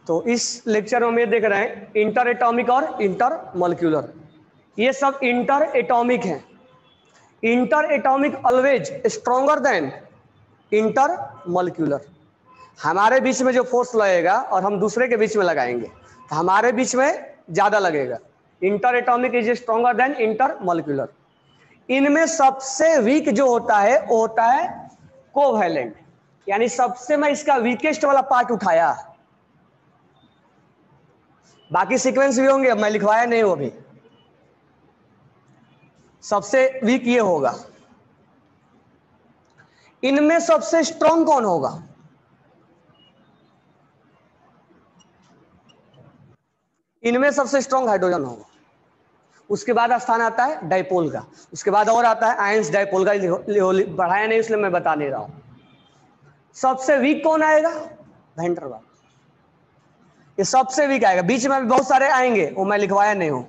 तो इस लेक्चर में हम ये देख रहे हैं इंटर एटॉमिक और इंटर मॉलिक्यूलर। ये सब इंटर एटॉमिक हैं। Inter atomic always stronger than inter molecular. हमारे बीच में जो फोर्स लगेगा और हम दूसरे के बीच में लगाएंगे तो हमारे बीच में ज्यादा लगेगा। Inter atomic is stronger then inter molecular. इनमें सबसे वीक जो होता है वो होता है कोवैलेंट, यानी सबसे मैं इसका वीकेस्ट वाला पार्ट उठाया। बाकी सीक्वेंस भी होंगे, मैं लिखवाया नहीं वो भी। सबसे वीक ये होगा। इनमें सबसे स्ट्रॉन्ग कौन होगा? इनमें सबसे स्ट्रॉन्ग हाइड्रोजन होगा। उसके बाद स्थान आता है डाइपोल का, उसके बाद और आता है आयंस डाइपोल का। बढ़ाया नहीं इसलिए मैं बता नहीं रहा हूं। सबसे वीक कौन आएगा? Van der Waals. ये सबसे वीक आएगा। बीच में भी बहुत सारे आएंगे, वो मैं लिखवाया नहीं हूं।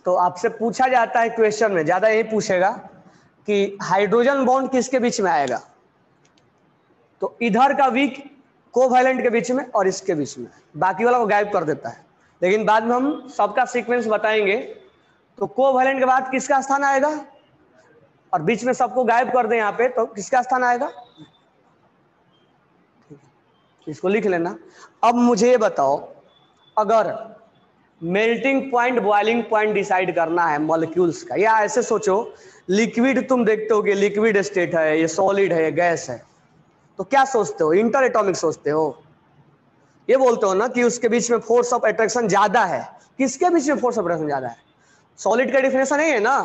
तो आपसे पूछा जाता है क्वेश्चन में, ज्यादा यही पूछेगा कि हाइड्रोजन बॉन्ड किसके बीच में आएगा। तो इधर का वीक कोवैलेंट के बीच में और इसके बीच में, बाकी वाला को गायब कर देता है। लेकिन बाद में हम सबका सीक्वेंस बताएंगे। तो कोवैलेंट के बाद किसका स्थान आएगा, और बीच में सबको गायब कर दें यहाँ पे, तो किसका स्थान आएगा? इसको लिख लेना। अब मुझे बताओ, अगर melting point boiling point decide करना है मॉलिक्यूल्स का, या ऐसे सोचो लिक्विड तुम देखते हो कि लिक्विड स्टेट है, ये सॉलिड है, ये गैस है, तो क्या सोचते हो? इंटर एटॉमिक सोचते हो। ये बोलते हो ना कि उसके बीच में फोर्स ऑफ अट्रैक्शन ज्यादा है। किसके बीच में फोर्स ऑफ अट्रैक्शन ज्यादा है? सॉलिड का डिफिनेशन है ना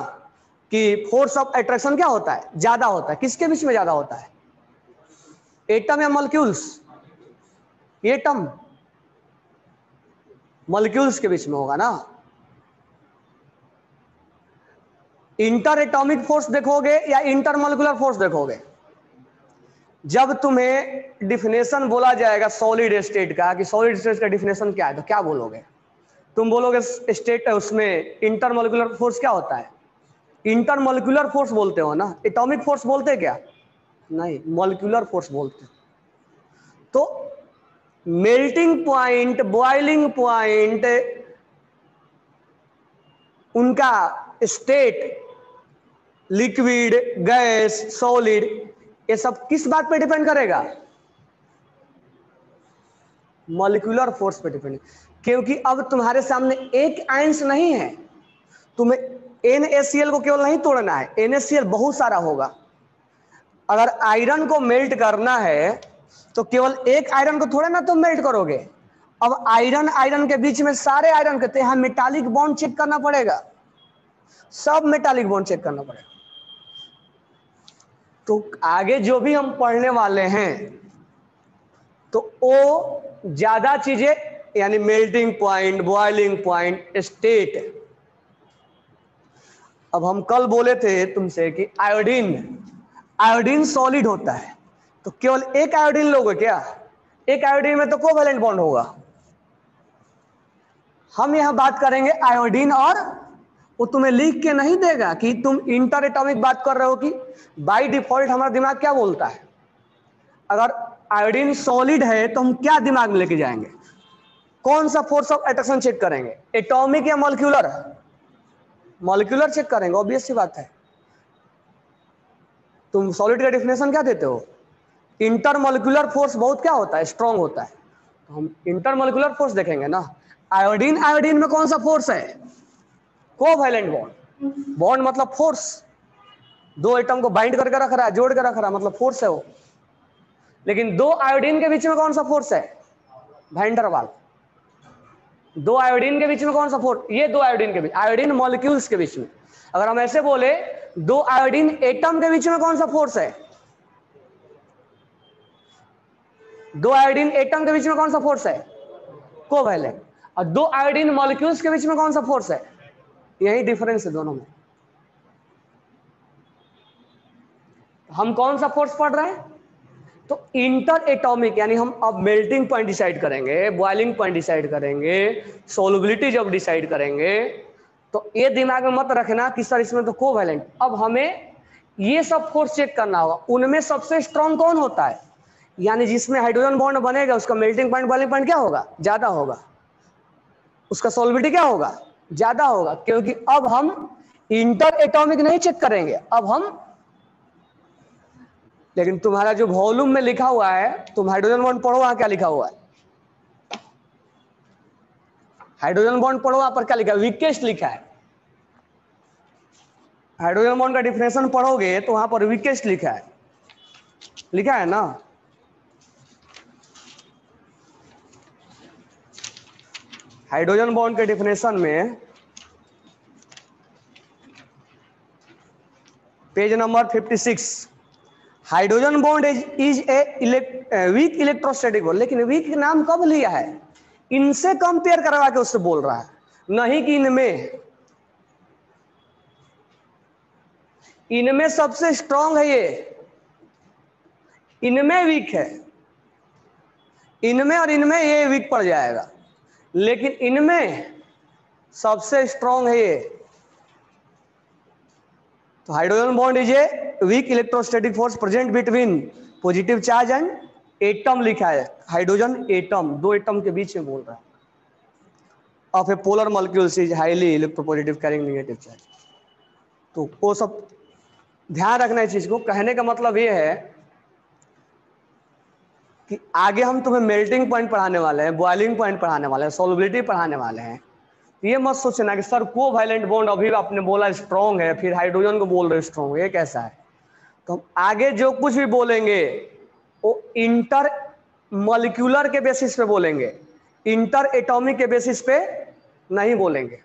कि फोर्स ऑफ अट्रैक्शन क्या होता है? ज्यादा होता है। किसके बीच में ज्यादा होता है? एटम या मॉलिक्यूल्स? एटम। मॉलिक्यूल्स के बीच में होगा ना। इंटर एटॉमिक फोर्स देखोगे या इंटर मॉलिक्यूलर फोर्स देखोगे? जब तुम्हें डिफिनेशन बोला जाएगा सॉलिड स्टेट का, कि सॉलिड स्टेट का डिफिनेशन क्या है, तो क्या बोलोगे? तुम बोलोगे स्टेट है, उसमें इंटर मॉलिक्यूलर फोर्स क्या होता है? इंटर मॉलिक्यूलर फोर्स बोलते हो ना, एटॉमिक फोर्स बोलते क्या? नहीं, मॉलिक्यूलर फोर्स बोलते। तो मेल्टिंग पॉइंट बॉइलिंग पॉइंट, उनका स्टेट, लिक्विड, गैस, सॉलिड, ये सब किस बात पे डिपेंड करेगा? मॉलिक्यूलर फोर्स पे डिपेंड। क्योंकि अब तुम्हारे सामने एक आयंस नहीं है। तुम्हें NaCl को केवल नहीं तोड़ना है, NaCl बहुत सारा होगा। अगर आयरन को मेल्ट करना है तो केवल एक आयरन को थोड़ा ना तुम मेल्ट करोगे। अब आयरन आयरन के बीच में सारे आयरन कहते हैं, मेटालिक बॉन्ड चेक करना पड़ेगा, सब मेटालिक बॉन्ड चेक करना पड़ेगा। तो आगे जो भी हम पढ़ने वाले हैं तो वो ज्यादा चीजें, यानी melting point, boiling point, state. अब हम कल बोले थे तुमसे कि आयोडीन सॉलिड होता है, तो केवल एक आयोडीन लोगे क्या? एक आयोडीन में तो कोवैलेंट बॉन्ड होगा। हम यहां बात करेंगे आयोडीन, और वो तुम्हें लिख के नहीं देगा कि तुम इंटर एटॉमिक बात कर रहे हो। कि बाय डिफॉल्ट हमारा दिमाग क्या बोलता है? अगर आयोडीन सॉलिड है तो हम क्या दिमाग में लेके जाएंगे? कौन सा फोर्स ऑफ अट्रैक्शन चेक करेंगे? एटॉमिक या मॉलिक्यूलर? मॉलिक्यूलर चेक करेंगे, ऑब्वियस सी बात है। तुम सॉलिड का डिफिनेशन क्या देते हो? इंटर मॉलिक्यूलर फोर्स बहुत क्या होता है? स्ट्रांग होता है। तो हम इंटर मॉलिक्यूलर फोर्स देखेंगे ना। आयोडीन आयोडीन में कौन सा फोर्स है? Covalent bond. बॉन्ड मतलब फोर्स, दो एटम को बाइंड करके रख रहा है, जोड़ के रख रहा है, मतलब फोर्स है वो। लेकिन दो आयोडीन के बीच में कौन सा फोर्स है? Van der Waals. दो आयोडीन के बीच में कौन सा फोर्स? ये दो आयोडीन के बीच, आयोडीन मॉलिक्यूल्स के बीच में। अगर हम ऐसे बोले दो आयोडीन एटम के बीच में कौन सा फोर्स है? दो आयोडीन एटम के बीच में कौन सा फोर्स है? कोवैलेंट। और दो आयोडीन मॉलिक्यूल्स के बीच में कौन सा फोर्स है? यही डिफरेंस है दोनों में। हम कौन सा फोर्स पढ़ रहे हैं? तो इंटर एटॉमिक, यानी हम अब मेल्टिंग पॉइंट डिसाइड करेंगे, बॉइलिंग पॉइंट डिसाइड करेंगे, सोलबिलिटी जब डिसाइड करेंगे, तो ये दिमाग में मत रखना कि सर इसमें तो कोवैलेंट। अब हमें ये सब फोर्स चेक करना होगा, उनमें सबसे स्ट्रांग कौन होता है? यानी जिसमें हाइड्रोजन बॉन्ड बनेगा उसका मेल्टिंग पॉइंट बॉइलिंग पॉइंट क्या होगा, ज्यादा होगा, उसका सॉल्विटी क्या होगा, ज्यादा होगा, क्योंकि अब हम इंटर एटॉमिक नहीं चेक करेंगे, अब हम, लेकिन तुम्हारा जो वॉल्यूम में लिखा हुआ है, तुम हाइड्रोजन बॉन्ड पढ़ो, वहां क्या लिखा हुआ है, हाइड्रोजन बॉन्ड पढ़ो, वहां पर क्या लिखा है, वीकेस्ट लिखा है। हाइड्रोजन बॉन्ड का डिफिनेशन पढ़ोगे तो वहां पर वीकेस्ट लिखा है, लिखा है ना। हाइड्रोजन बॉन्ड के डिफिनेशन में page number 56, hydrogen bond is a weak electrostatic bond, लेकिन वीक नाम कब लिया है, इनसे कंपेयर करवा के उससे बोल रहा है, नहीं कि इनमें, इनमें सबसे स्ट्रांग है ये, इनमें वीक है, इनमें और इनमें ये वीक पड़ जाएगा, लेकिन इनमें सबसे स्ट्रांग है ये। तो hydrogen bond is a weak electrostatic force present between positive charge and atom लिखा है, हाइड्रोजन एटम, दो एटम के बीच में बोल रहा है, of A polar molecules is highly electropositive carrying negative charge. तो वो सब ध्यान रखना है चीज को। कहने का मतलब ये है कि आगे हम तुम्हें मेल्टिंग पॉइंट पढ़ाने वाले हैं, बॉइलिंग पॉइंट पढ़ाने वाले हैं, सॉल्युबिलिटी पढ़ाने वाले हैं। ये मत सोचना कि सर कोवैलेंट बॉन्ड अभी आपने बोला स्ट्रॉन्ग है, फिर हाइड्रोजन को बोल रहे स्ट्रॉन्ग, ये कैसा है। तो हम आगे जो कुछ भी बोलेंगे वो इंटर मॉलिक्यूलर के बेसिस पे बोलेंगे, इंटर एटॉमिक के बेसिस पे नहीं बोलेंगे,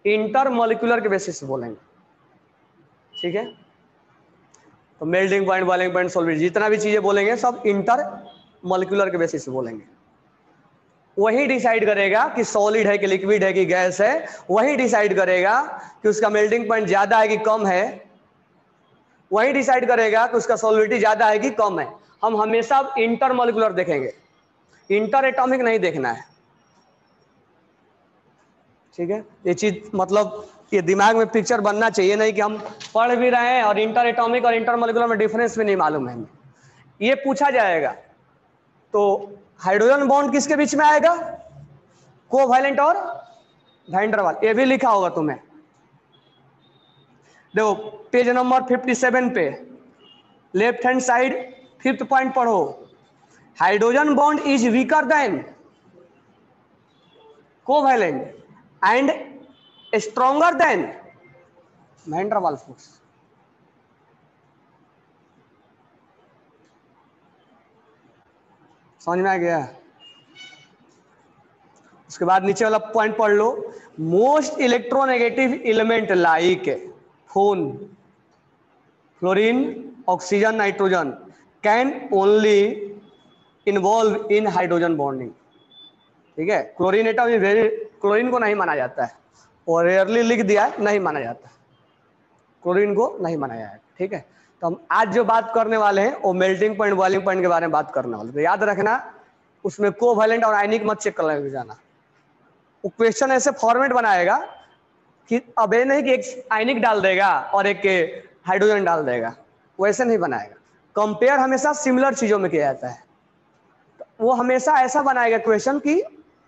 इंटर मॉलिक्यूलर के बेसिस पे बोलेंगे, ठीक है। तो मेल्टिंग पॉइंट, बॉइलिंग पॉइंट, सॉल्विटी, जितना भी चीजें बोलेंगे सब इंटर मॉलिक्यूलर के बेसिस पे बोलेंगे। वही डिसाइड करेगा कि सॉलिड है कि लिक्विड है कि गैस है, वही डिसाइड करेगा कि उसका मेल्टिंग पॉइंट ज्यादा है कि कम है, वही डिसाइड करेगा कि उसका सॉल्विटी ज्यादा है कि कम है। हम हमेशा इंटर मॉलिक्यूलर देखेंगे, इंटर एटॉमिक नहीं देखना है, ठीक है। ये चीज मतलब ये दिमाग में पिक्चर बनना चाहिए, नहीं कि हम पढ़ भी रहे हैं और इंटर एटॉमिक और इंटर मॉलिक्यूलर में डिफरेंस भी नहीं मालूम है हमें। ये पूछा जाएगा तो हाइड्रोजन बॉन्ड किसके बीच में आएगा, कोवैलेंट और वैन डर वाल, ये भी लिखा होगा तुम्हें। देखो पेज नंबर 57 पे left hand side 5th point पढ़ो, hydrogen bond is weaker than covalent and stronger than van der Waals force. समझ में आ गया। उसके बाद नीचे वाला पॉइंट पढ़ लो, most electronegative element like FON, fluorine, oxygen, nitrogen can only involve in hydrogen bonding, ठीक है। क्लोरीन एटम वेरी, क्लोरीन को नहीं माना जाता है, और रेयरली लिख दिया है नहीं माना जाता है, क्लोरीन को नहीं माना जाएगा, ठीक है। तो हम आज जो बात करने वाले हैं वो मेल्टिंग पॉइंट, बॉइलिंग पॉइंट के बारे में बात करने वाले, तो याद रखना उसमें कोवैलेंट और आयनिक मत चेक कर जाना। वो क्वेश्चन ऐसे फॉर्मेट बनाएगा कि अब ये नहीं कि एक आयनिक डाल देगा और एक हाइड्रोजन डाल देगा, वैसे नहीं बनाएगा। कंपेयर हमेशा सिमिलर चीजों में किया जाता है, तो वो हमेशा ऐसा बनाएगा क्वेश्चन कि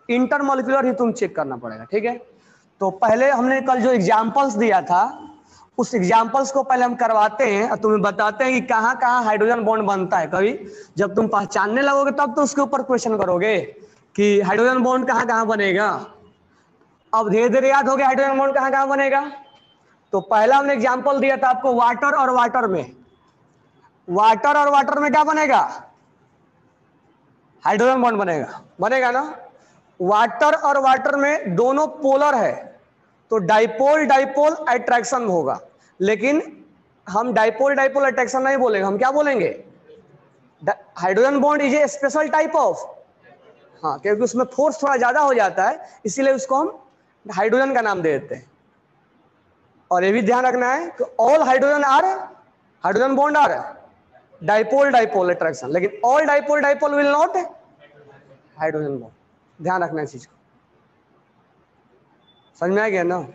इंटरमॉलिक्यूलर ही तुम चेक करना पड़ेगा, ठीक है। तो पहले हमने कल जो एग्जांपल्स दिया था उस एग्जांपल्स को पहले हम करवाते हैं और तुम्हें बताते हैं कि कहाँ कहाँ हाइड्रोजन बॉन्ड बनता है। कभी जब तुम पहचानने लगोगे तब तो उसके ऊपर क्वेश्चन करोगे कि हाइड्रोजन बॉन्ड कहाँ कहाँ बनेगा। अब धीरे धीरे याद हो गया हाइड्रोजन बॉन्ड कहाँ कहाँ बनेगा। तो पहला हमने एग्जांपल दिया था आपको वाटर और वाटर में, वाटर और वाटर में क्या बनेगा, हाइड्रोजन बॉन्ड बनेगा, बनेगा ना। वाटर और वाटर में दोनों पोलर है तो डाइपोल डाइपोल अट्रैक्शन होगा, लेकिन हम डाइपोल डाइपोल अट्रैक्शन नहीं बोलेंगे, हम क्या बोलेंगे, hydrogen bond is A special type of, हाँ, क्योंकि उसमें फोर्स थोड़ा ज्यादा हो जाता है इसीलिए उसको हम हाइड्रोजन का नाम दे देते हैं। और ये भी ध्यान रखना है कि all hydrogen are, hydrogen bond are dipole dipole attraction, लेकिन all dipole dipole will not hydrogen bond, ध्यान रखना इस चीज को। समझ में आ गया ना।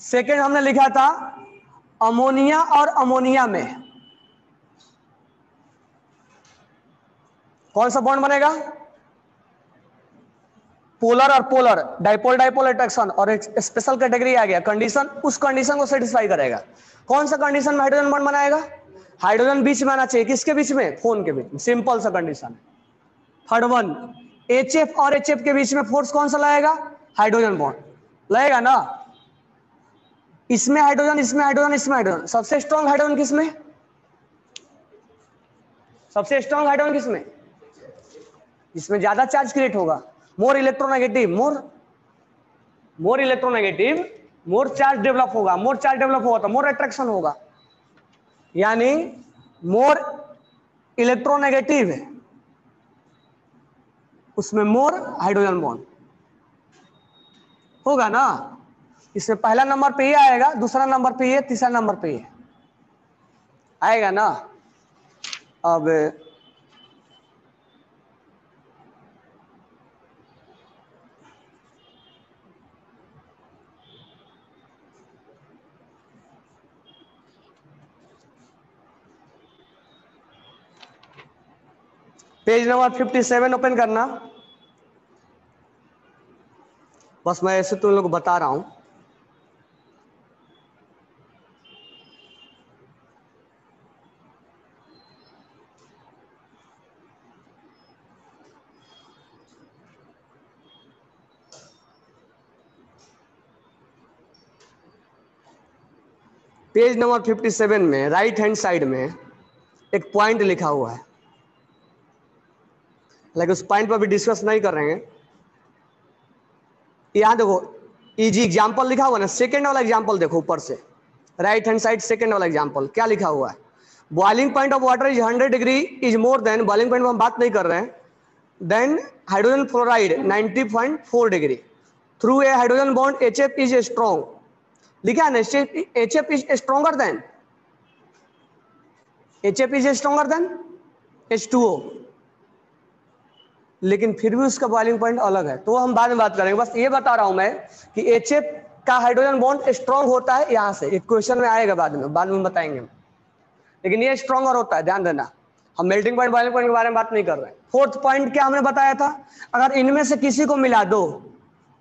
सेकेंड हमने लिखा था अमोनिया और अमोनिया में, कौन सा बॉन्ड बनेगा? पोलर और पोलर, डाइपोल डाइपोल अट्रैक्शन, और एक स्पेशल कैटेगरी आ गया कंडीशन, उस कंडीशन को सेटिस्फाई करेगा। कौन सा कंडीशन में हाइड्रोजन बॉन्ड बनाएगा? हाइड्रोजन बीच में आना चाहिए, किसके बीच में? फोन के बीच में, सिंपल सा कंडीशन। थर्ड वन, HF और HF के बीच में फोर्स कौन सा लाएगा? हाइड्रोजन बॉन्ड लाएगा ना। इसमें हाइड्रोजन, इसमें हाइड्रोजन, इसमें हाइड्रोजन, सबसे स्ट्रॉन्ग हाइड्रोजन किसमें? सबसे स्ट्रॉन्ग हाइड्रोजन किसमें? जिसमें ज्यादा चार्ज क्रिएट होगा, मोर इलेक्ट्रोनेगेटिव, मोर इलेक्ट्रोनेगेटिव, मोर चार्ज डेवलप होगा, मोर चार्ज डेवलप होगा तो मोर अट्रैक्शन होगा, यानी मोर इलेक्ट्रोनेगेटिव है उसमें मोर हाइड्रोजन बॉन्ड होगा ना। इसमें पहला नंबर पे ये आएगा, दूसरा नंबर पे ये, तीसरा नंबर पे ये आएगा ना। अब पेज नंबर 57 ओपन करना। बस मैं ऐसे तुम लोग को बता रहा हूं। पेज नंबर 57 में राइट हैंड साइड में एक पॉइंट लिखा हुआ है, लेकिन उस पॉइंट पर भी डिस्कस नहीं कर रहे हैं। यहां देखो इजी एग्जांपल लिखा हुआ ना, सेकंड वाला एग्जांपल देखो ऊपर से, राइट हैंड साइड सेकंड वाला एग्जांपल क्या लिखा हुआ है? Boiling point of water is 100 degree is more than, boiling point में हम बात नहीं कर रहे हैं, then hydrogen fluoride 90.4 degree through a hydrogen bond HF is strong, लिखा है ना, HF is stronger than, HF is stronger than H2O, लेकिन फिर भी उसका बॉइलिंग पॉइंट अलग है, तो हम बाद में बात करेंगे। बस ये बता रहा हूं मैं कि HF का हाइड्रोजन बॉन्ड स्ट्रॉन्ग होता है, यहां से एक क्वेश्चन में आएगा, बाद में बताएंगे, लेकिन ये स्ट्रॉन्गर होता है, ध्यान देना। हम मेल्टिंग पॉइंट बॉइलिंग पॉइंट के बारे में बात नहीं कर रहे हैं। फोर्थ पॉइंट क्या हमने बताया था? अगर इनमें से किसी को मिला दो,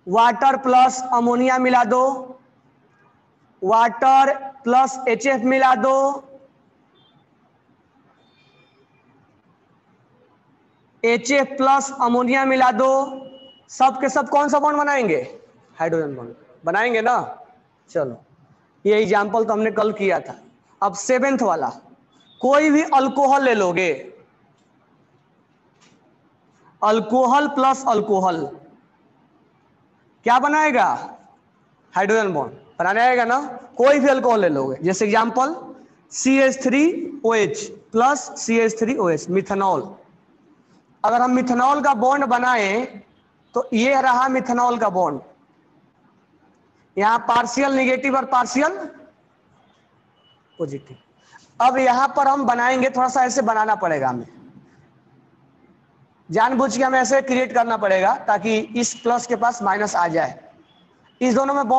वाटर प्लस अमोनिया मिला दो, वाटर प्लस HF मिला दो, HF प्लस अमोनिया मिला दो, सब के सब कौन सा बॉन्ड बनाएंगे? हाइड्रोजन बॉन्ड बनाएंगे ना। चलो ये एग्जांपल तो हमने कल किया था। अब सेवेंथ वाला, कोई भी अल्कोहल ले लोगे, अल्कोहल प्लस अल्कोहल क्या बनाएगा? हाइड्रोजन बॉन्ड बनाने आएगा ना। कोई भी अल्कोहल ले लोगे, जैसे example CH3OH plus CH3OH, methanol. अगर हम मिथेनॉल का बॉन्ड बनाएं तो ये रहा मिथेनॉल का बॉन्ड, यहां पार्शियल निगेटिव और पार्शियल पॉजिटिव। अब यहां पर हम बनाएंगे, थोड़ा सा ऐसे बनाना पड़ेगा हमें, जानबूझ के हमें ऐसे क्रिएट करना पड़ेगा ताकि इस प्लस के पास माइनस आ जाए, इस दोनों में बॉन्ड